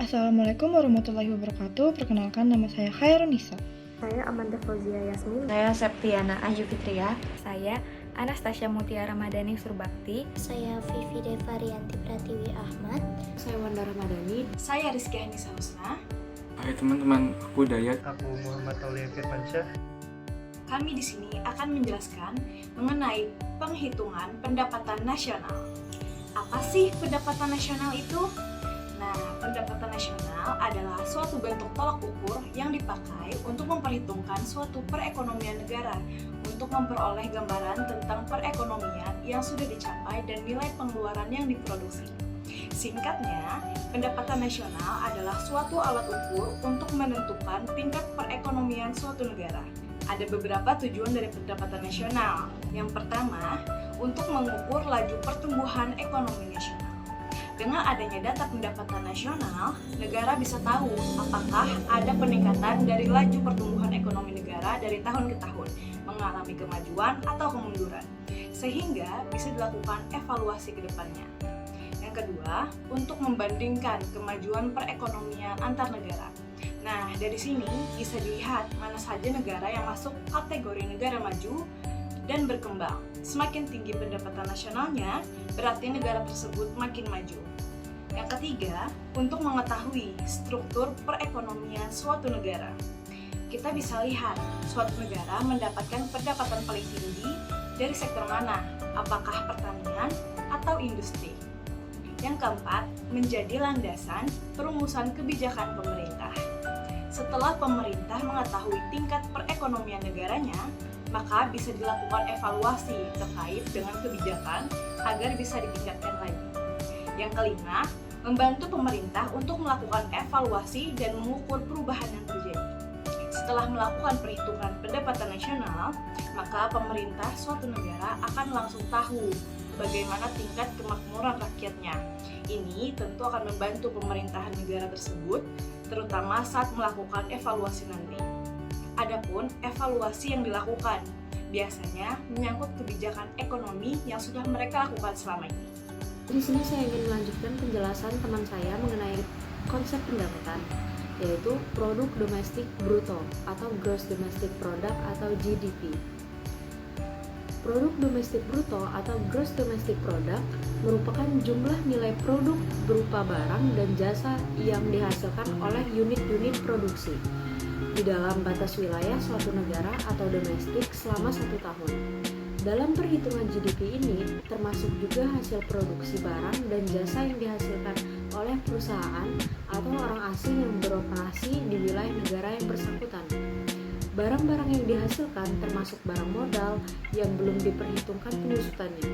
Assalamualaikum warahmatullahi wabarakatuh. Perkenalkan, nama saya Khairunisa. Saya Amanda Fauzia Yasmin. Saya Septiana Ayu Fitria. Saya Anastasia Mutiara Madani Surbakti. Saya Vivi Devarianti Pratiwi Ahmad. Saya Wanda Ramadhani. Saya Rizky Hanisa Husna. Hai teman-teman, aku Dayat. Aku Muhammad Aulia Firmansyah. Kami di sini akan menjelaskan mengenai penghitungan pendapatan nasional. Apa sih pendapatan nasional itu? Nah, pendapatan nasional adalah suatu bentuk tolak ukur yang dipakai untuk memperhitungkan suatu perekonomian negara untuk memperoleh gambaran tentang perekonomian yang sudah dicapai dan nilai pengeluaran yang diproduksi. Singkatnya, pendapatan nasional adalah suatu alat ukur untuk menentukan tingkat perekonomian suatu negara. Ada beberapa tujuan dari pendapatan nasional. Yang pertama, untuk mengukur laju pertumbuhan ekonomi nasional. Dengan adanya data pendapatan nasional, negara bisa tahu apakah ada peningkatan dari laju pertumbuhan ekonomi negara dari tahun ke tahun, mengalami kemajuan atau kemunduran, sehingga bisa dilakukan evaluasi ke depannya. Yang kedua, untuk membandingkan kemajuan perekonomian antar negara. Nah, dari sini bisa dilihat mana saja negara yang masuk kategori negara maju dan berkembang. Semakin tinggi pendapatan nasionalnya, berarti negara tersebut makin maju. Yang ketiga, untuk mengetahui struktur perekonomian suatu negara. Kita bisa lihat suatu negara mendapatkan pendapatan paling tinggi dari sektor mana, apakah pertanian atau industri. Yang keempat, menjadi landasan perumusan kebijakan pemerintah. Setelah pemerintah mengetahui tingkat perekonomian negaranya, maka bisa dilakukan evaluasi terkait dengan kebijakan agar bisa ditingkatkan lagi. Yang kelima, membantu pemerintah untuk melakukan evaluasi dan mengukur perubahan yang terjadi. Setelah melakukan perhitungan pendapatan nasional, maka pemerintah suatu negara akan langsung tahu bagaimana tingkat kemakmuran rakyatnya. Ini tentu akan membantu pemerintahan negara tersebut, terutama saat melakukan evaluasi nanti. Adapun evaluasi yang dilakukan biasanya menyangkut kebijakan ekonomi yang sudah mereka lakukan selama ini. Di sini saya ingin melanjutkan penjelasan teman saya mengenai konsep pendapatan, yaitu produk domestik bruto atau gross domestic product atau GDP. Produk domestik bruto atau gross domestic product merupakan jumlah nilai produk berupa barang dan jasa yang dihasilkan oleh unit-unit produksi di dalam batas wilayah suatu negara atau domestik selama 1 tahun. Dalam perhitungan GDP ini termasuk juga hasil produksi barang dan jasa yang dihasilkan oleh perusahaan atau orang asing yang beroperasi di wilayah negara yang bersangkutan. Barang-barang yang dihasilkan termasuk barang modal yang belum diperhitungkan penyusutannya,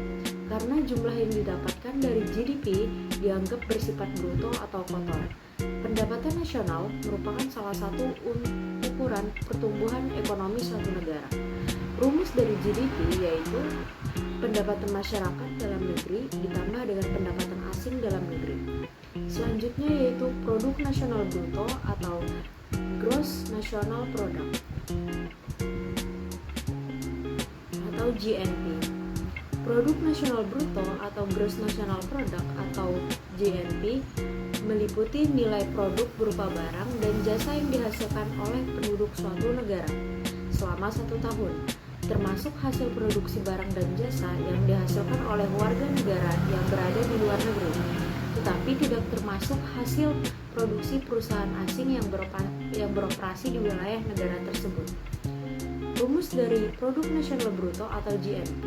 karena jumlah yang didapatkan dari GDP dianggap bersifat bruto atau kotor. Pendapatan nasional merupakan salah satu ukuran pertumbuhan ekonomi suatu negara. Rumus dari GDP yaitu pendapatan masyarakat dalam negeri ditambah dengan pendapatan asing dalam negeri. Selanjutnya yaitu produk nasional bruto atau gross national product atau GNP. Produk nasional bruto atau gross national product atau GNP meliputi nilai produk berupa barang dan jasa yang dihasilkan oleh penduduk suatu negara selama 1 tahun, termasuk hasil produksi barang dan jasa yang dihasilkan oleh warga negara yang berada di luar negeri, tetapi tidak termasuk hasil produksi perusahaan asing yang beroperasi di wilayah negara tersebut. Rumus dari produk nasional bruto atau GNP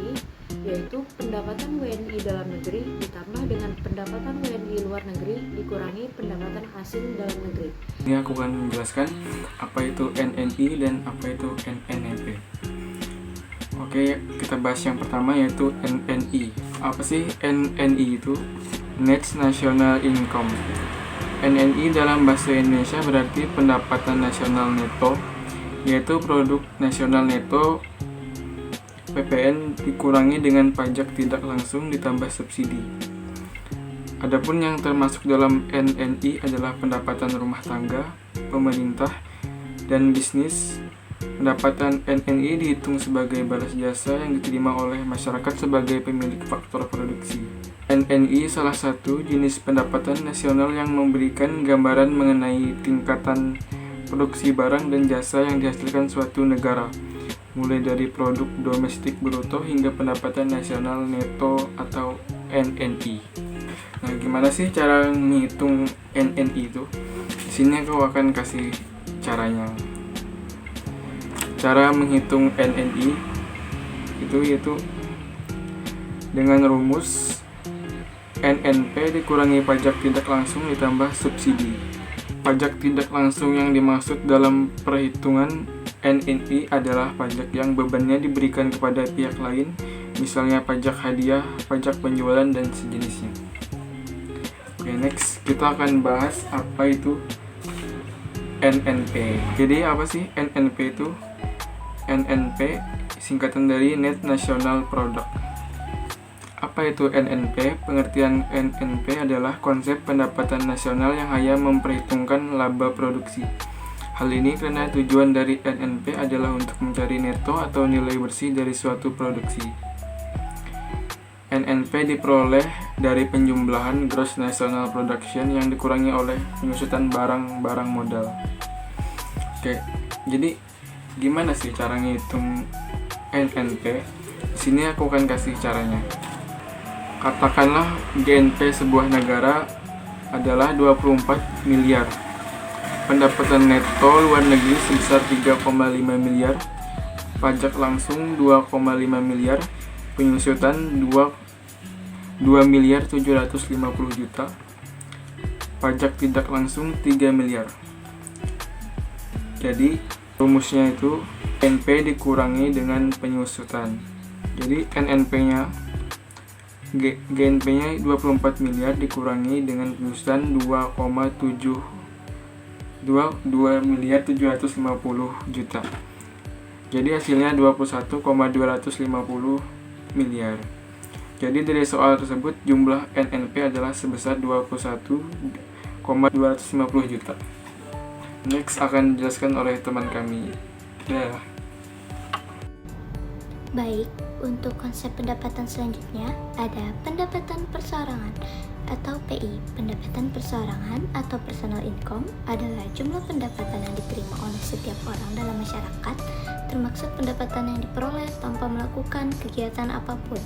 yaitu pendapatan WNI dalam negeri ditambah dengan pendapatan WNI luar negeri dikurangi pendapatan asing dalam negeri. Ini aku akan menjelaskan apa itu NNI dan apa itu NNP. Oke, kita bahas yang pertama yaitu NNI. Apa sih NNI itu? Net National Income. NNI dalam bahasa Indonesia berarti pendapatan nasional neto, yaitu produk nasional neto PPN dikurangi dengan pajak tidak langsung ditambah subsidi. Adapun yang termasuk dalam NNI adalah pendapatan rumah tangga, pemerintah, dan bisnis. Pendapatan NNI dihitung sebagai balas jasa yang diterima oleh masyarakat sebagai pemilik faktor produksi. NNI salah satu jenis pendapatan nasional yang memberikan gambaran mengenai tingkatan produksi barang dan jasa yang dihasilkan suatu negara, mulai dari produk domestik bruto hingga pendapatan nasional neto atau NNI. Nah, gimana sih cara menghitung NNI itu? Di sini aku akan kasih caranya. Cara menghitung NNI itu yaitu dengan rumus NNP dikurangi pajak tidak langsung ditambah subsidi. Pajak tidak langsung yang dimaksud dalam perhitungan NNI adalah pajak yang bebannya diberikan kepada pihak lain, misalnya pajak hadiah, pajak penjualan, dan sejenisnya. Oke, next kita akan bahas apa itu NNP. Jadi apa sih NNP itu? NNP singkatan dari Net National Product. Apa itu NNP? Pengertian NNP adalah konsep pendapatan nasional yang hanya memperhitungkan laba produksi. Hal ini karena tujuan dari NNP adalah untuk mencari neto atau nilai bersih dari suatu produksi. NNP diperoleh dari penjumlahan Gross National Production yang dikurangi oleh penyusutan barang-barang modal. Oke, jadi gimana sih cara ngitung NNP? Di sini aku akan kasih caranya. Katakanlah GNP sebuah negara adalah 24 miliar. Pendapatan neto luar negeri sebesar 3,5 miliar. Pajak langsung 2,5 miliar. Penyusutan 2 miliar 750 juta. Pajak tidak langsung 3 miliar. Jadi rumusnya itu NP dikurangi dengan penyusutan. Jadi NNP-nya GNP-nya 24 miliar dikurangi dengan penyusutan 2 miliar 750 juta. Jadi hasilnya 21,250 miliar. Jadi dari soal tersebut jumlah NNP adalah sebesar 21,250 juta. Next akan dijelaskan oleh teman kami. Baik, untuk konsep pendapatan selanjutnya ada pendapatan perseorangan atau PI. Pendapatan perseorangan atau personal income adalah jumlah pendapatan yang diterima oleh setiap orang dalam masyarakat, termasuk pendapatan yang diperoleh tanpa melakukan kegiatan apapun.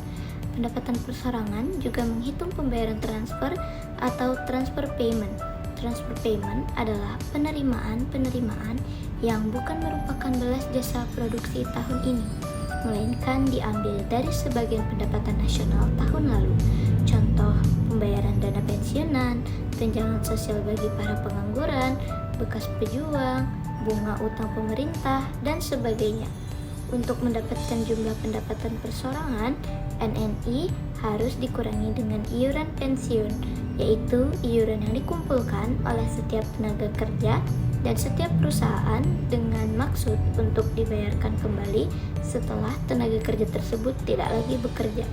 Pendapatan perseorangan juga menghitung pembayaran transfer atau transfer payment. Transfer payment adalah penerimaan yang bukan merupakan balas jasa produksi tahun ini, melainkan diambil dari sebagian pendapatan nasional tahun lalu. Contoh, pembayaran dana pensiunan, tunjangan sosial bagi para pengangguran, bekas pejuang, bunga utang pemerintah, dan sebagainya. Untuk mendapatkan jumlah pendapatan perseorangan, NNI harus dikurangi dengan iuran pensiun, yaitu iuran yang dikumpulkan oleh setiap tenaga kerja dan setiap perusahaan dengan maksud untuk dibayarkan kembali setelah tenaga kerja tersebut tidak lagi bekerja.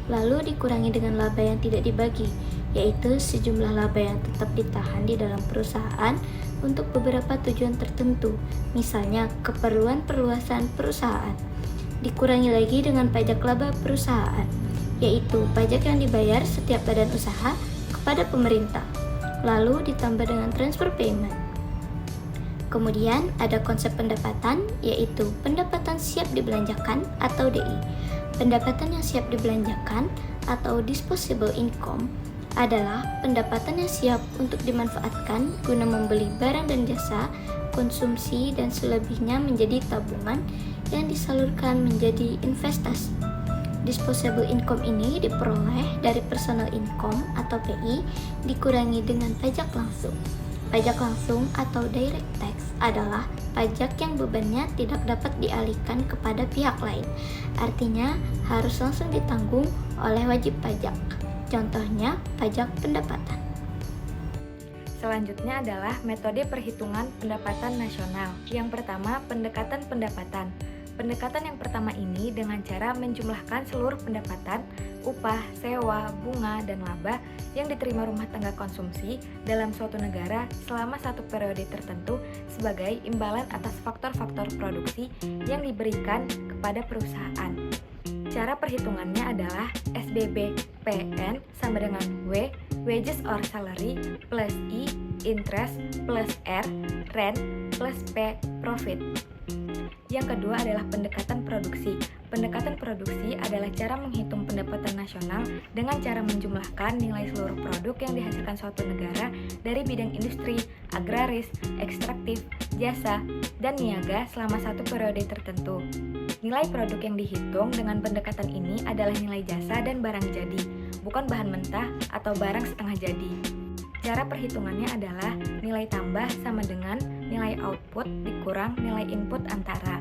Lalu dikurangi dengan laba yang tidak dibagi, yaitu sejumlah laba yang tetap ditahan di dalam perusahaan untuk beberapa tujuan tertentu, misalnya keperluan perluasan perusahaan. Dikurangi lagi dengan pajak laba perusahaan, yaitu pajak yang dibayar setiap badan usaha kepada pemerintah. Lalu ditambah dengan transfer payment. Kemudian ada konsep pendapatan, yaitu pendapatan siap dibelanjakan atau DI. Pendapatan yang siap dibelanjakan atau disposable income adalah pendapatan yang siap untuk dimanfaatkan guna membeli barang dan jasa, konsumsi, dan selebihnya menjadi tabungan yang disalurkan menjadi investasi. Disposable income ini diperoleh dari personal income atau PI dikurangi dengan pajak langsung. Pajak langsung atau direct tax adalah pajak yang bebannya tidak dapat dialihkan kepada pihak lain. Artinya harus langsung ditanggung oleh wajib pajak. Contohnya pajak pendapatan. Selanjutnya adalah metode perhitungan pendapatan nasional. Yang pertama, pendekatan pendapatan. Pendekatan yang pertama ini dengan cara menjumlahkan seluruh pendapatan, upah, sewa, bunga, dan laba yang diterima rumah tangga konsumsi dalam suatu negara selama satu periode tertentu sebagai imbalan atas faktor-faktor produksi yang diberikan kepada perusahaan. Cara perhitungannya adalah SBBPN sama dengan W, wages or salary, plus I, interest, plus R, rent, plus P, profit. Yang kedua adalah pendekatan produksi. Pendekatan produksi adalah cara menghitung pendapatan nasional dengan cara menjumlahkan nilai seluruh produk yang dihasilkan suatu negara dari bidang industri, agraris, ekstraktif, jasa, dan niaga selama satu periode tertentu. Nilai produk yang dihitung dengan pendekatan ini adalah nilai jasa dan barang jadi, bukan bahan mentah atau barang setengah jadi. Cara perhitungannya adalah nilai tambah sama dengan nilai output dikurang nilai input antara.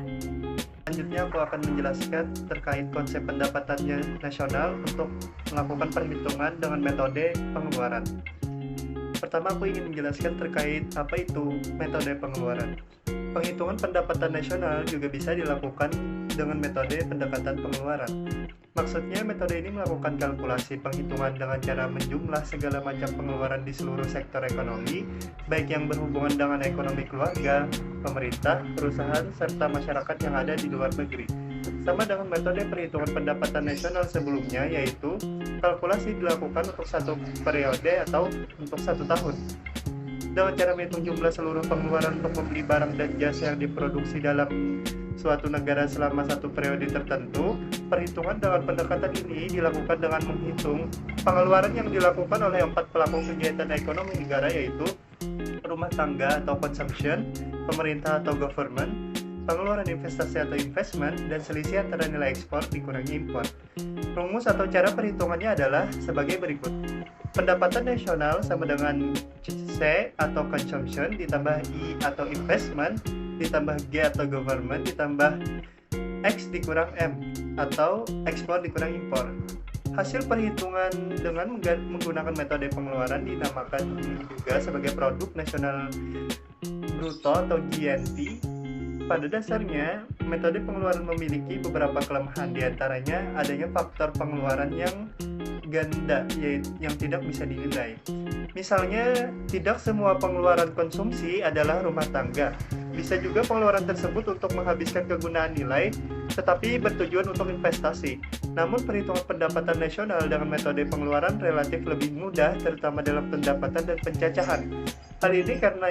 Selanjutnya aku akan menjelaskan terkait konsep pendapatannya nasional untuk melakukan perhitungan dengan metode pengeluaran. Pertama aku ingin menjelaskan terkait apa itu metode pengeluaran. Penghitungan pendapatan nasional juga bisa dilakukan dengan metode pendekatan pengeluaran. Maksudnya metode ini melakukan kalkulasi penghitungan dengan cara menjumlah segala macam pengeluaran di seluruh sektor ekonomi, baik yang berhubungan dengan ekonomi keluarga, pemerintah, perusahaan, serta masyarakat yang ada di luar negeri. Sama dengan metode perhitungan pendapatan nasional sebelumnya, yaitu kalkulasi dilakukan untuk satu periode atau untuk 1 tahun. Dengan cara menghitung jumlah seluruh pengeluaran untuk membeli barang dan jasa yang diproduksi dalam suatu negara selama satu periode tertentu, perhitungan dengan pendekatan ini dilakukan dengan menghitung pengeluaran yang dilakukan oleh 4 pelaku kegiatan ekonomi negara, yaitu rumah tangga atau consumption, pemerintah atau government, pengeluaran investasi atau investment, dan selisih antara nilai ekspor dikurangi impor. Rumus atau cara perhitungannya adalah sebagai berikut. Pendapatan nasional sama dengan C atau consumption ditambah I atau investment ditambah G atau government ditambah X dikurang M atau ekspor dikurang impor. Hasil perhitungan dengan menggunakan metode pengeluaran dinamakan juga sebagai produk nasional bruto atau GNP. Pada dasarnya, metode pengeluaran memiliki beberapa kelemahan, diantaranya adanya faktor pengeluaran yang ganda, yaitu yang tidak bisa dinilai. Misalnya, tidak semua pengeluaran konsumsi adalah rumah tangga. Bisa juga pengeluaran tersebut untuk menghabiskan kegunaan nilai, tetapi bertujuan untuk investasi. Namun, perhitungan pendapatan nasional dengan metode pengeluaran relatif lebih mudah, terutama dalam pendapatan dan pencacahan. Hal ini karena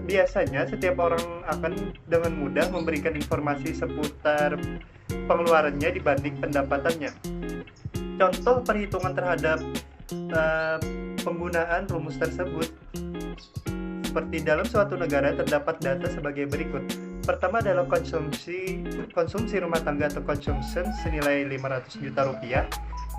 biasanya setiap orang akan dengan mudah memberikan informasi seputar pengeluarannya dibanding pendapatannya. Contoh perhitungan terhadap penggunaan rumus tersebut. Seperti dalam suatu negara terdapat data sebagai berikut. Pertama adalah konsumsi rumah tangga atau consumption senilai 500 juta rupiah.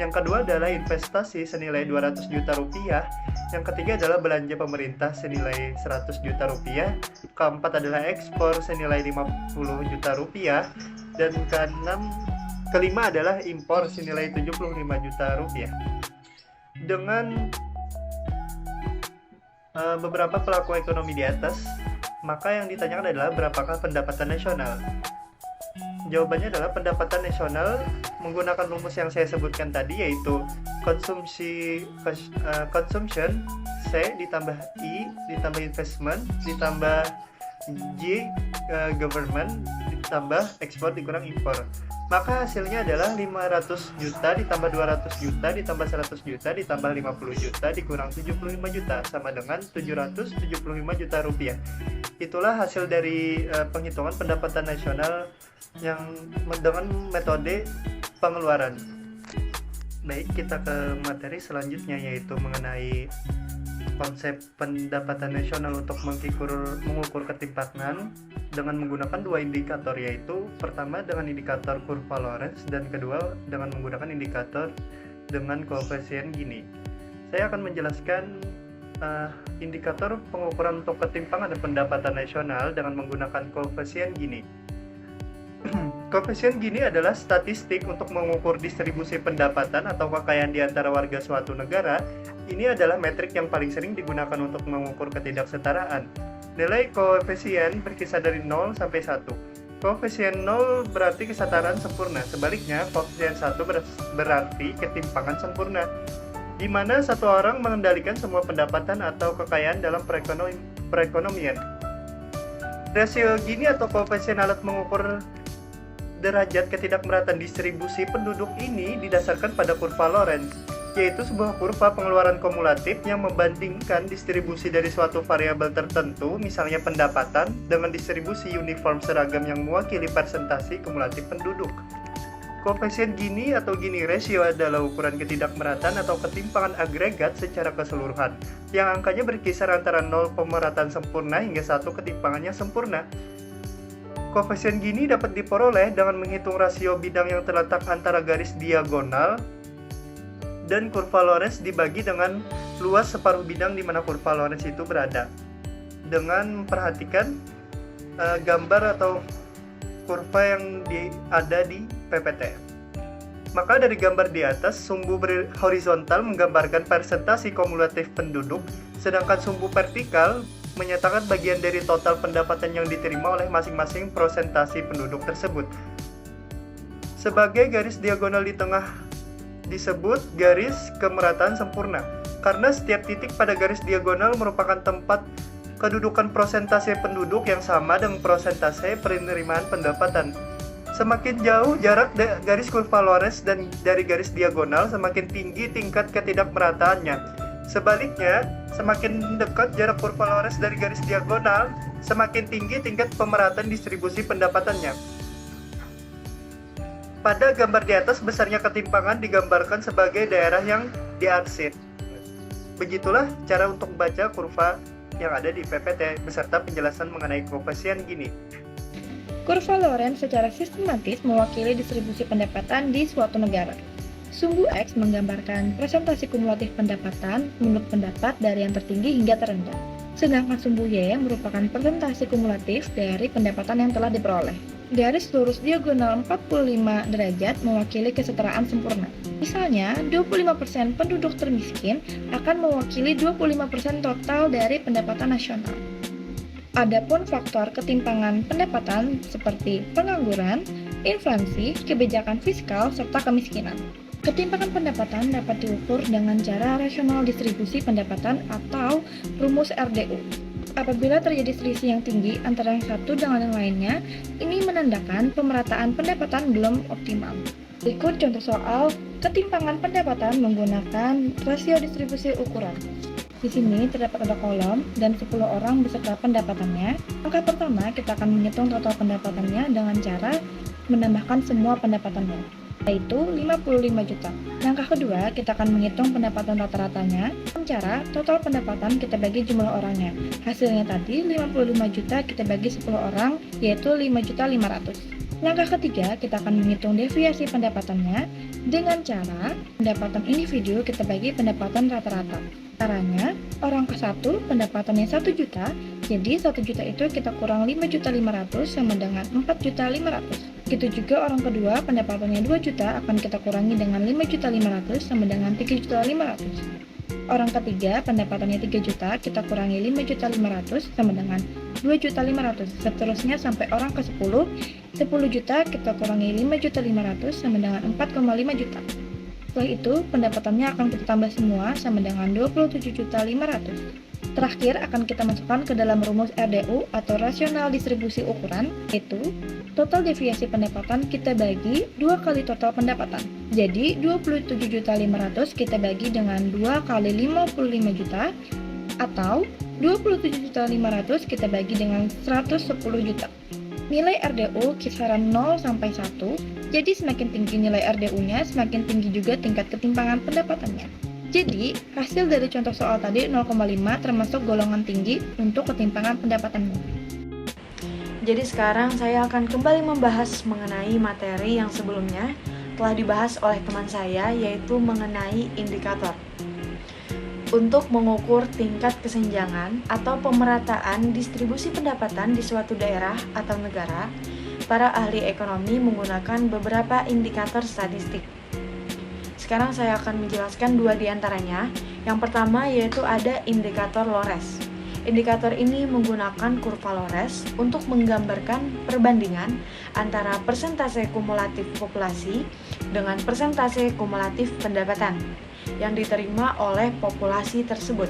Yang kedua adalah investasi senilai 200 juta rupiah. Yang ketiga adalah belanja pemerintah senilai 100 juta rupiah. Keempat adalah ekspor senilai 50 juta rupiah. Dan kelima adalah impor senilai 75 juta rupiah. Dengan beberapa pelaku ekonomi di atas, maka yang ditanyakan adalah berapakah pendapatan nasional? Jawabannya adalah pendapatan nasional menggunakan rumus yang saya sebutkan tadi, yaitu consumption C ditambah I ditambah investment ditambah G government ditambah ekspor dikurang impor. Maka hasilnya adalah 500 juta ditambah 200 juta ditambah 100 juta ditambah 50 juta dikurang 75 juta sama dengan 775 juta rupiah. Itulah hasil dari penghitungan pendapatan nasional yang dengan metode pengeluaran. Baik, kita ke materi selanjutnya, yaitu mengenai konsep pendapatan nasional untuk mengukur ketimpangan dengan menggunakan 2 indikator, yaitu pertama dengan indikator kurva Lorenz dan kedua dengan menggunakan indikator dengan koefisien Gini. Saya akan menjelaskan indikator pengukuran untuk ketimpangan dan pendapatan nasional dengan menggunakan koefisien Gini. Koefisien Gini adalah statistik untuk mengukur distribusi pendapatan atau kekayaan di antara warga suatu negara. Ini adalah metrik yang paling sering digunakan untuk mengukur ketidaksetaraan. Nilai koefisien berkisar dari 0 sampai 1. Koefisien 0 berarti kesetaraan sempurna. Sebaliknya, koefisien 1 berarti ketimpangan sempurna, di mana satu orang mengendalikan semua pendapatan atau kekayaan dalam perekonomian. Rasio Gini atau koefisien alat mengukur derajat ketidakmerataan distribusi penduduk ini didasarkan pada kurva Lorenz. yaitu sebuah kurva pengeluaran kumulatif yang membandingkan distribusi dari suatu variabel tertentu, misalnya pendapatan, dengan distribusi uniform seragam yang mewakili persentase kumulatif penduduk. Koefisien Gini atau Gini ratio adalah ukuran ketidakmerataan atau ketimpangan agregat secara keseluruhan, yang angkanya berkisar antara 0 pemerataan sempurna hingga 1 ketimpangannya sempurna. Koefisien Gini dapat diperoleh dengan menghitung rasio bidang yang terletak antara garis diagonal dan kurva Lorenz dibagi dengan luas separuh bidang di mana kurva Lorenz itu berada. Dengan memperhatikan gambar atau kurva yang ada di PPT. Maka dari gambar di atas, sumbu horizontal menggambarkan persentase kumulatif penduduk, sedangkan sumbu vertikal menyatakan bagian dari total pendapatan yang diterima oleh masing-masing persentase penduduk tersebut. Sebagai garis diagonal di tengah disebut garis kemerataan sempurna, karena setiap titik pada garis diagonal merupakan tempat kedudukan persentase penduduk yang sama dengan persentase penerimaan pendapatan. Semakin jauh jarak garis kurva Lorenz dan dari garis diagonal, semakin tinggi tingkat ketidakmerataannya. Sebaliknya, semakin dekat jarak kurva Lorenz dari garis diagonal, semakin tinggi tingkat pemerataan distribusi pendapatannya. Pada gambar di atas, besarnya ketimpangan digambarkan sebagai daerah yang diarsip. Begitulah cara untuk membaca kurva yang ada di PPT beserta penjelasan mengenai koefisien Gini. Kurva Lorenz secara sistematis mewakili distribusi pendapatan di suatu negara. Sumbu X menggambarkan presentasi kumulatif pendapatan menurut pendapat dari yang tertinggi hingga terendah. Sedangkan sumbu Y merupakan presentasi kumulatif dari pendapatan yang telah diperoleh. Garis lurus diagonal 45 derajat mewakili kesetaraan sempurna. Misalnya, 25% penduduk termiskin akan mewakili 25% total dari pendapatan nasional. Adapun faktor ketimpangan pendapatan seperti pengangguran, inflasi, kebijakan fiskal, serta kemiskinan. Ketimpangan pendapatan dapat diukur dengan cara rasional distribusi pendapatan atau rumus RDU. Apabila terjadi selisih yang tinggi antara yang satu dengan yang lainnya, ini menandakan pemerataan pendapatan belum optimal. Berikut contoh soal ketimpangan pendapatan menggunakan rasio distribusi ukuran. Di sini terdapat ada kolom dan 10 orang beserta pendapatannya. Langkah pertama, kita akan menghitung total pendapatannya dengan cara menambahkan semua pendapatannya, yaitu 55 juta. Langkah kedua, kita akan menghitung pendapatan rata-ratanya dengan cara total pendapatan kita bagi jumlah orangnya. Hasilnya tadi 55 juta kita bagi 10 orang, yaitu 5.500.000. Langkah ketiga, kita akan menghitung deviasi pendapatannya dengan cara pendapatan individu kita bagi pendapatan rata-rata. Caranya, orang ke-1 pendapatannya 1 juta, jadi 1 juta itu kita kurang 5.500.000 sama dengan 4.500.000. Begitu juga orang kedua pendapatannya 2 juta akan kita kurangi dengan 5.500.000 sama dengan 3.500.000. Orang ketiga pendapatannya 3 juta kita kurangi 5.500.000 sama dengan 2.500.000. Seterusnya sampai orang ke-10, 10 juta kita kurangi 5.500.000 sama dengan 4,5 juta. Setelah itu pendapatannya akan kita tambah semua sama dengan 27.500.000. Terakhir akan kita masukkan ke dalam rumus RDU atau rasional distribusi ukuran, yaitu total deviasi pendapatan kita bagi 2 kali total pendapatan. Jadi 27.500.000 kita bagi dengan 2 kali 55 juta atau 27.500.000 kita bagi dengan 110 juta. Nilai RDU kisaran 0 sampai 1, jadi semakin tinggi nilai RDU-nya, semakin tinggi juga tingkat ketimpangan pendapatannya. Jadi, hasil dari contoh soal tadi 0,5 termasuk golongan tinggi untuk ketimpangan pendapatanmu. Jadi sekarang saya akan kembali membahas mengenai materi yang sebelumnya telah dibahas oleh teman saya, yaitu mengenai indikator. Untuk mengukur tingkat kesenjangan atau pemerataan distribusi pendapatan di suatu daerah atau negara, para ahli ekonomi menggunakan beberapa indikator statistik. Sekarang saya akan menjelaskan 2 di antaranya. Yang pertama yaitu ada indikator Lorenz. Indikator ini menggunakan kurva Lorenz untuk menggambarkan perbandingan antara persentase kumulatif populasi dengan persentase kumulatif pendapatan yang diterima oleh populasi tersebut.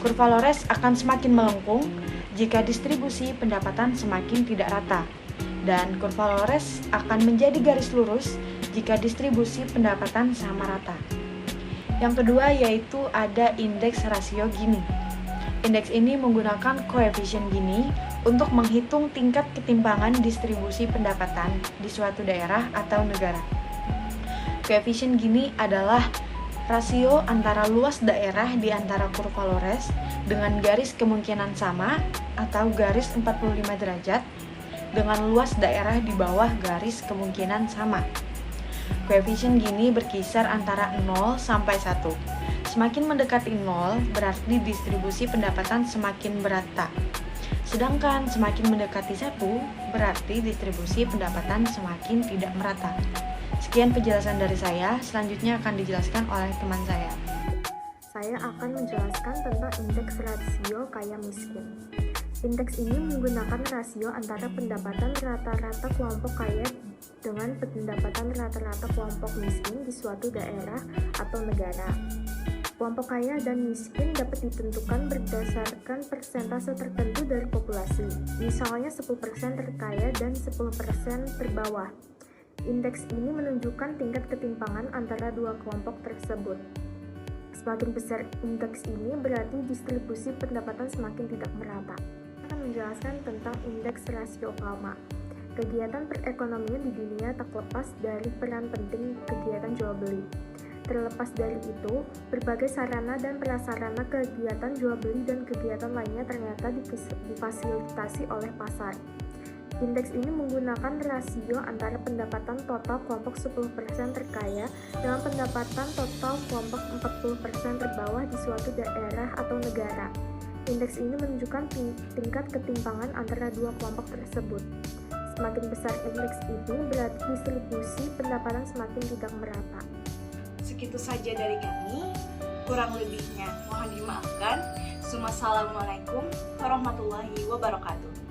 Kurva Lorenz akan semakin melengkung jika distribusi pendapatan semakin tidak rata, dan kurva Lorenz akan menjadi garis lurus jika distribusi pendapatan sama rata. Yang kedua yaitu ada indeks rasio Gini. Indeks ini menggunakan koefisien Gini untuk menghitung tingkat ketimpangan distribusi pendapatan di suatu daerah atau negara. Koefisien Gini adalah rasio antara luas daerah di antara kurva Lorenz dengan garis kemungkinan sama atau garis 45 derajat dengan luas daerah di bawah garis kemungkinan sama. Koefisien Gini berkisar antara 0 sampai 1. Semakin mendekati 0 berarti distribusi pendapatan semakin merata. Sedangkan semakin mendekati 1 berarti distribusi pendapatan semakin tidak merata. Sekian penjelasan dari saya, selanjutnya akan dijelaskan oleh teman saya. Saya akan menjelaskan tentang indeks rasio kaya miskin. Indeks ini menggunakan rasio antara pendapatan rata-rata kelompok kaya dengan pendapatan rata-rata kelompok miskin di suatu daerah atau negara. Kelompok kaya dan miskin dapat ditentukan berdasarkan persentase tertentu dari populasi, misalnya 10% terkaya dan 10% terbawah. Indeks ini menunjukkan tingkat ketimpangan antara dua kelompok tersebut. Semakin besar indeks ini berarti distribusi pendapatan semakin tidak merata. Saya akan menjelaskan tentang indeks rasio Palma. Kegiatan perekonomian di dunia tak lepas dari peran penting kegiatan jual beli. Terlepas dari itu, berbagai sarana dan prasarana kegiatan jual beli dan kegiatan lainnya ternyata difasilitasi oleh pasar. Indeks ini menggunakan rasio antara pendapatan total kelompok 10% terkaya dengan pendapatan total kelompok 40% terbawah di suatu daerah atau negara. Indeks ini menunjukkan tingkat ketimpangan antara dua kelompok tersebut. Semakin besar indeks ini berarti distribusi pendapatan semakin tidak merata. Segitu saja dari kami, kurang lebihnya mohon dimaafkan. Wassalamualaikum warahmatullahi wabarakatuh.